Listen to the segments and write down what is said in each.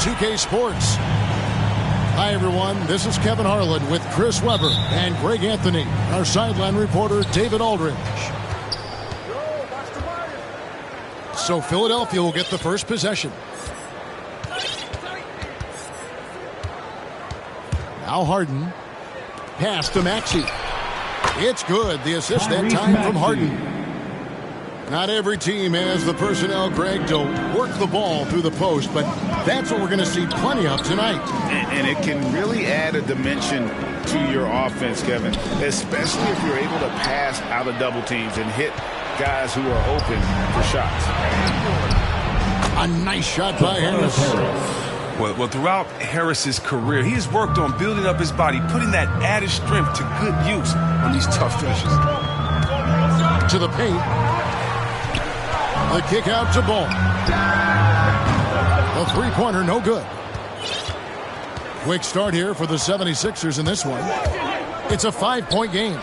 2K Sports. Hi, everyone. This is Kevin Harlan with Chris Webber and Greg Anthony, our sideline reporter, David Aldridge. So Philadelphia will get the first possession. Now Harden. Pass to Maxey. It's good. The assist that time from Harden. Not every team has the personnel, Greg, to work the ball through the post, but that's what we're going to see plenty of tonight. And it can really add a dimension to your offense, Kevin, especially if you're able to pass out of double teams and hit guys who are open for shots. A nice shot by Harris. Well, throughout Harris's career, he has worked on building up his body, putting that added strength to good use on these tough finishes. To the paint. The kick out to Ball. The three-pointer, no good. Quick start here for the 76ers in this one. It's a 5-point game.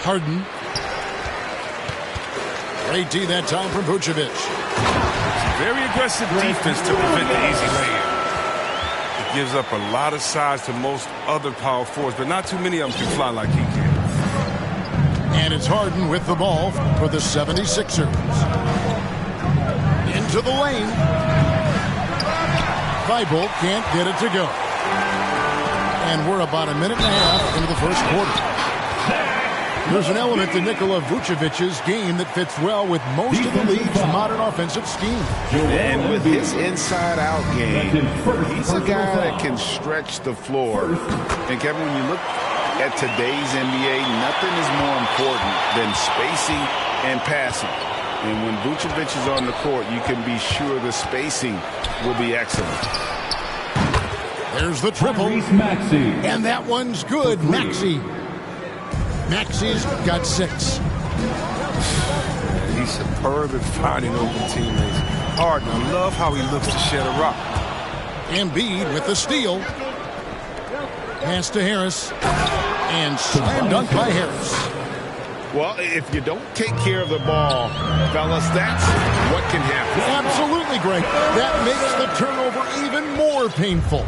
Harden. Great D that time from Vucevic. Very aggressive defense to prevent the easy layup. It gives up a lot of size to most other power forwards, but not too many of them can fly like he can. And it's Harden with the ball for the 76ers. Into the lane. Thibault can't get it to go. And we're about a minute and a half into the first quarter. There's an element to Nikola Vucevic's game that fits well with most of the league's modern offensive scheme. And with his inside-out game, he's a guy that can stretch the floor. And Kevin, when you look at today's NBA, nothing is more important than spacing and passing. And when Vucevic is on the court, you can be sure the spacing will be excellent. There's the triple. And that one's good. Maxey's got 6. He's superb at finding open teammates. Harden, I love how he looks to shed a rock. Embiid with the steal. Pass to Harris. And slam dunk by Harris. Well, if you don't take care of the ball, fellas, that's what can happen. Absolutely, Greg. That makes the turnover even more painful.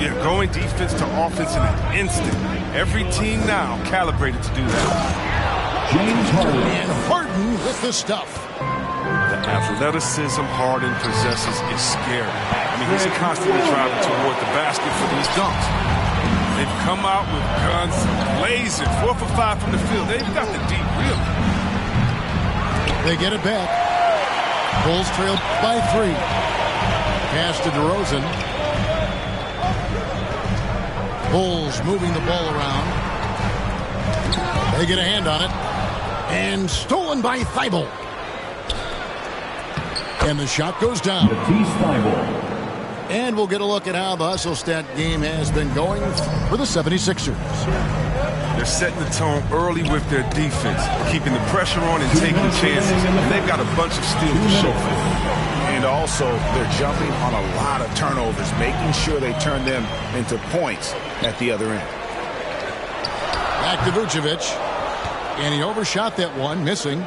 Yeah, going defense to offense in an instant. Every team now calibrated to do that. James Harden. And Harden with the stuff. The athleticism Harden possesses is scary. I mean, he's constantly driving toward the basket for these dunks. They've come out with guns blazing, 4 for 5 from the field. They've got the deep reel. They get it back. Bulls trail by 3. Pass to DeRozan. Bulls moving the ball around. They get a hand on it. And stolen by Thibault. And the shot goes down. And we'll get a look at how the hustle stat game has been going for the 76ers. They're setting the tone early with their defense, keeping the pressure on and taking chances. And they've got a bunch of steals to show for it. And also, they're jumping on a lot of turnovers, making sure they turn them into points at the other end. Back to Vucevic. And he overshot that one, missing.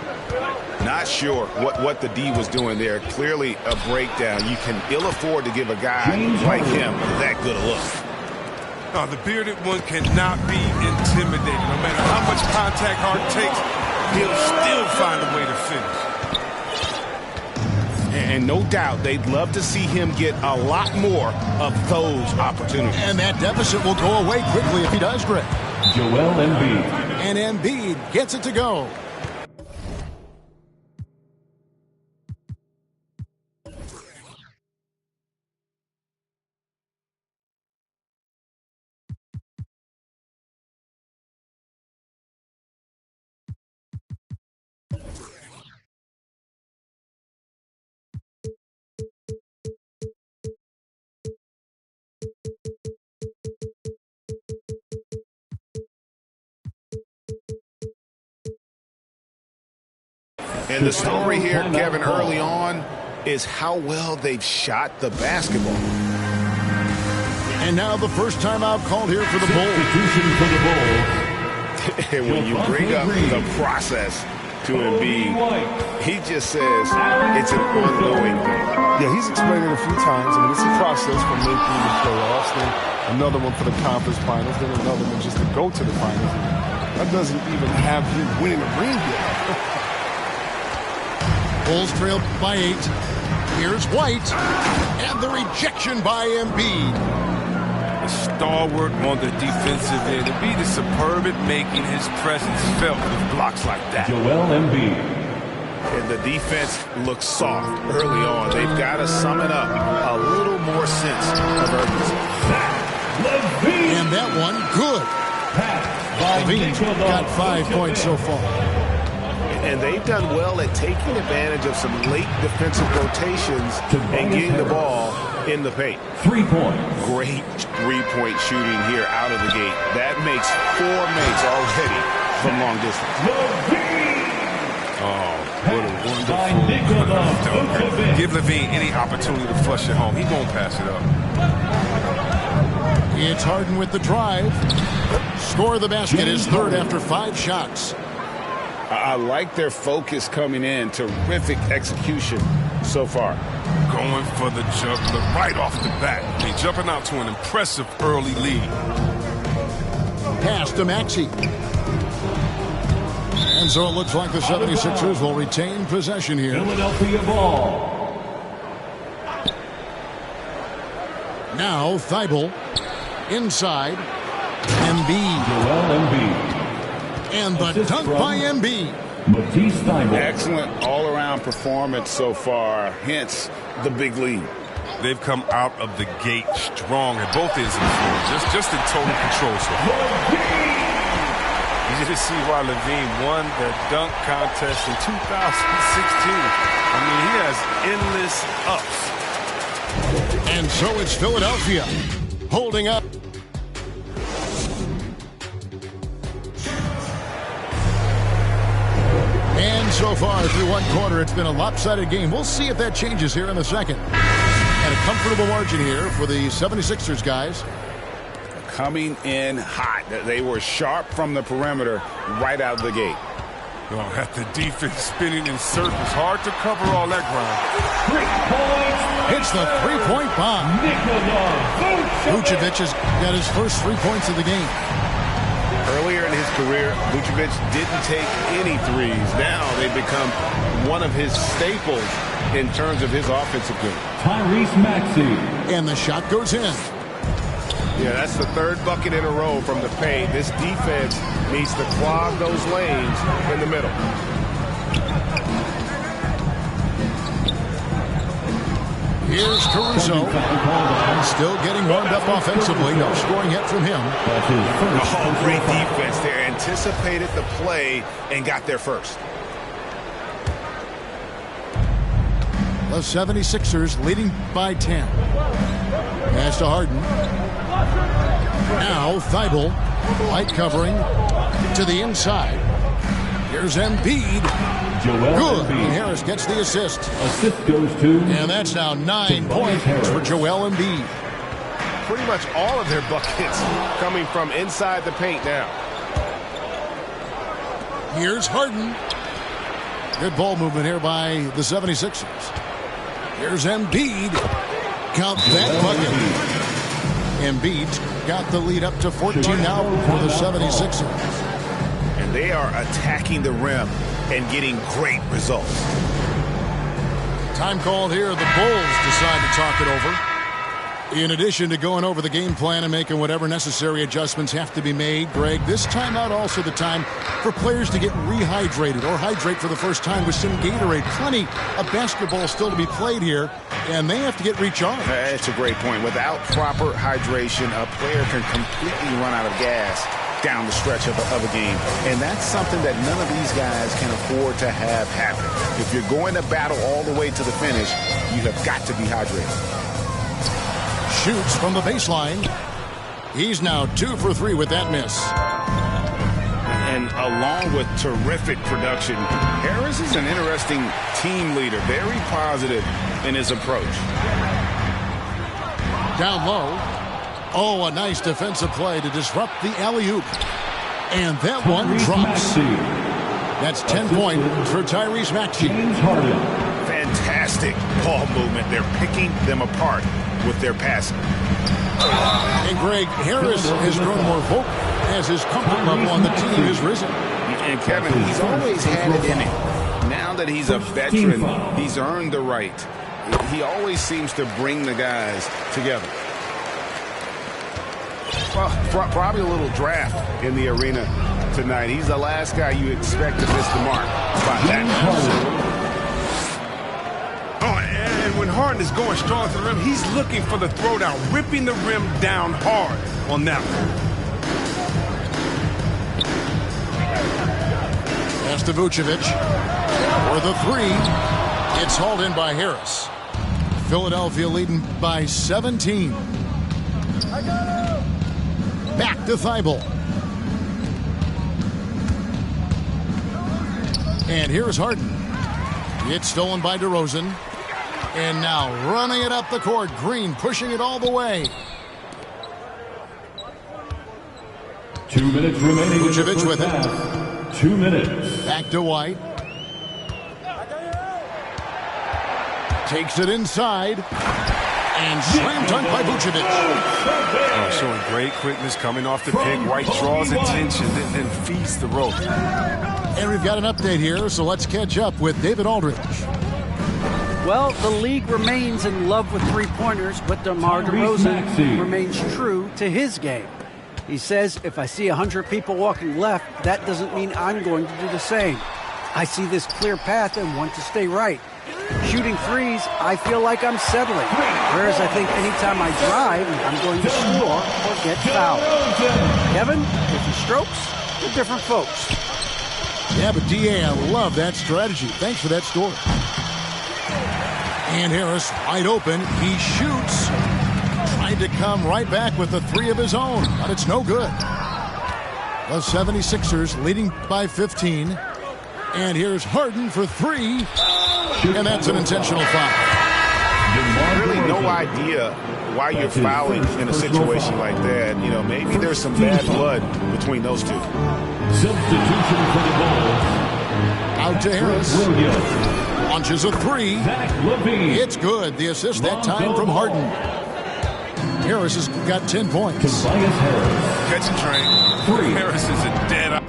Not sure what the D was doing there. Clearly a breakdown. You can ill afford to give a guy like him that good a look. No, the bearded one cannot be intimidated. No matter how much contact Harden takes, he'll still find a way to finish. And no doubt they'd love to see him get a lot more of those opportunities. And that deficit will go away quickly if he does, Greg. Joel Embiid. And Embiid gets it to go. And the story here, Kevin, early on is how well they've shot the basketball. And now the first timeout called here for the Bulls. Substitution for the Bulls. And when you bring up the process, to Embiid, he just says it's an ongoing thing. Yeah, he's explained it a few times. I mean, it's a process from making the playoffs, then another one for the conference finals, then another one just to go to the finals. That doesn't even have him winning a ring yet. Bulls trail by 8. Here's White. And the rejection by Embiid. A stalwart on the defensive end. Embiid is superb at making his presence felt with blocks like that. Joel Embiid. And the defense looks soft early on. They've got to sum it up. A little more sense of urgency. And that one, good. Levine's got 5 points so far. And they've done well at taking advantage of some late defensive rotations and getting the ball in the paint. 3 points. Great three-point shooting here out of the gate. That makes 4 makes already from long distance. Oh, what a wonderful. Give Levine any opportunity to flush it home. He won't pass it up. It's Harden with the drive. Score the basket is third after 5 shots. I like their focus coming in. Terrific execution so far. Going for the juggler right off the bat. They're jumping out to an impressive early lead. Pass to Maxey. And so it looks like the 76ers will retain possession here. Philadelphia ball. Now Thibault. Inside. Embiid. Joel Embiid. And the dunk by Embiid. Matisse Thybulle. Excellent all-around performance so far, hence the big lead. They've come out of the gate strong at both ends of the floor, just in total control so far. You just see why Levine won the dunk contest in 2016. I mean, he has endless ups. And so it's Philadelphia holding up. And so far through one quarter, it's been a lopsided game. We'll see if that changes here in the second. And a comfortable margin here for the 76ers guys. Coming in hot. They were sharp from the perimeter right out of the gate. Oh, at the defense spinning in circles. Hard to cover all that ground. 3 points. It's the three-point bomb. Vucevic has got his first 3 points of the game. Earlier in his career, Vucevic didn't take any threes. Now they've become one of his staples in terms of his offensive game. Tyrese Maxey. And the shot goes in. Yeah, that's the third bucket in a row from the paint. This defense needs to clog those lanes in the middle. Here's Caruso. Still getting warmed up offensively. No scoring yet from him. Oh, great defense there. Anticipated the play and got there first. The 76ers leading by 10. Pass to Harden. Now Thibault. White covering to the inside. Here's Embiid. Good. And Harris gets the assist. Assist goes to. And that's now 9 points for Joel Embiid. Pretty much all of their buckets coming from inside the paint now. Here's Harden. Good ball movement here by the 76ers. Here's Embiid. Count that bucket. Embiid's got the lead up to 14 now for the 76ers. And they are attacking the rim and getting great results. Time called here. The Bulls decide to talk it over. In addition to going over the game plan and making whatever necessary adjustments have to be made, Greg, this timeout also the time for players to get rehydrated or hydrate for the first time with some Gatorade. Plenty of basketball still to be played here, and they have to get recharged. That's a great point. Without proper hydration, a player can completely run out of gas down the stretch of a game. And that's something that none of these guys can afford to have happen. If you're going to battle all the way to the finish, you have got to be hydrated. Shoots from the baseline. He's now 2 for 3 with that miss. And along with terrific production, Harris is an interesting team leader. Very positive in his approach. Down low. Oh, a nice defensive play to disrupt the alley-oop. And that one drops. That's 10 points for Tyrese Maxey. James Harden. Fantastic ball movement. They're picking them apart with their passing. And Greg, Harris has grown more vocal as his comfort level on the team has risen. And Kevin, he's always had it in him. Now that he's a veteran, he's earned the right. He always seems to bring the guys together. Well, probably a little draft in the arena tonight. He's the last guy you expect to miss the mark by that much. Oh, and when Harden is going strong to the rim, he's looking for the throwdown, ripping the rim down hard on that one. Pass to Vucevic for the three. It's hauled in by Harris. Philadelphia leading by 17. Back to Thibault. And here's Harden. It's stolen by DeRozan. And now running it up the court. Green pushing it all the way. 2 minutes remaining. Vucevic with it. 2 minutes. Back to White. Takes it inside. And slam dunk by Vucevic. Oh, showing great quickness coming off the pick. White draws attention, then feeds the rope. And we've got an update here, so let's catch up with David Aldridge. Well, the league remains in love with three-pointers, but DeMar DeRozan remains true to his game. He says, if I see 100 people walking left, that doesn't mean I'm going to do the same. I see this clear path and want to stay right. Shooting threes, I feel like I'm settling. Whereas I think anytime I drive, I'm going to score or get fouled. Kevin, different strokes for different folks. Yeah, but D.A., I love that strategy. Thanks for that story. And Harris wide open. He shoots. Tried to come right back with the three of his own, but it's no good. The 76ers leading by 15. And here's Harden for three. And that's an intentional foul. Really no idea why you're fouling in a situation like that. You know, maybe there's some bad blood between those two. Substitution for the Bulls. Out to Harris. Launches a three. It's good. The assist that time from Harden. Harris has got 10 points. Catch and train. Harris is a dead eye.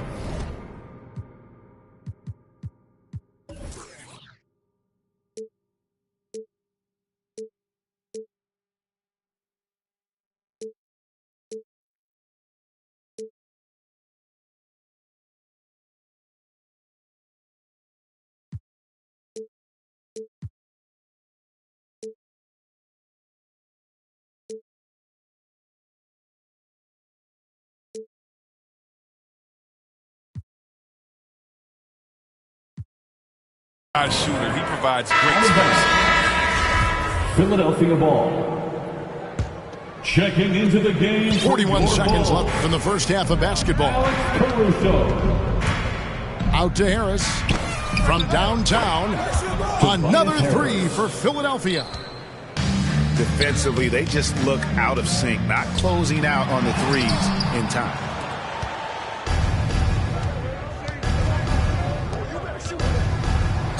Shooter. He provides great space. Philadelphia ball. Checking into the game. 41 seconds left in the first half of basketball. Out to Harris from downtown. Another three for Philadelphia. Defensively, they just look out of sync, not closing out on the threes in time.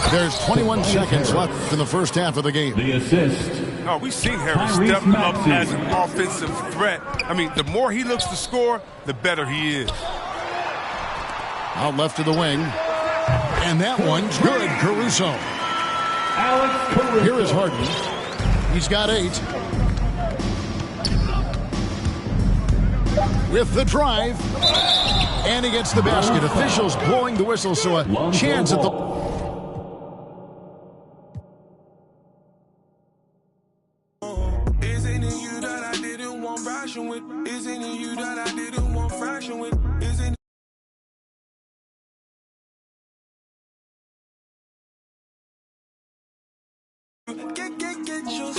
There's 21 seconds left in the first half of the game. The assist. Oh, we've seen Harris step up as an offensive threat. I mean, the more he looks to score, the better he is. Out left to the wing. And that one's good. Caruso. Here is Harden. He's got 8. With the drive. And he gets the basket. Officials blowing the whistle, so a chance at the... Isn't it you that I didn't want fraction with? Isn't it? Get your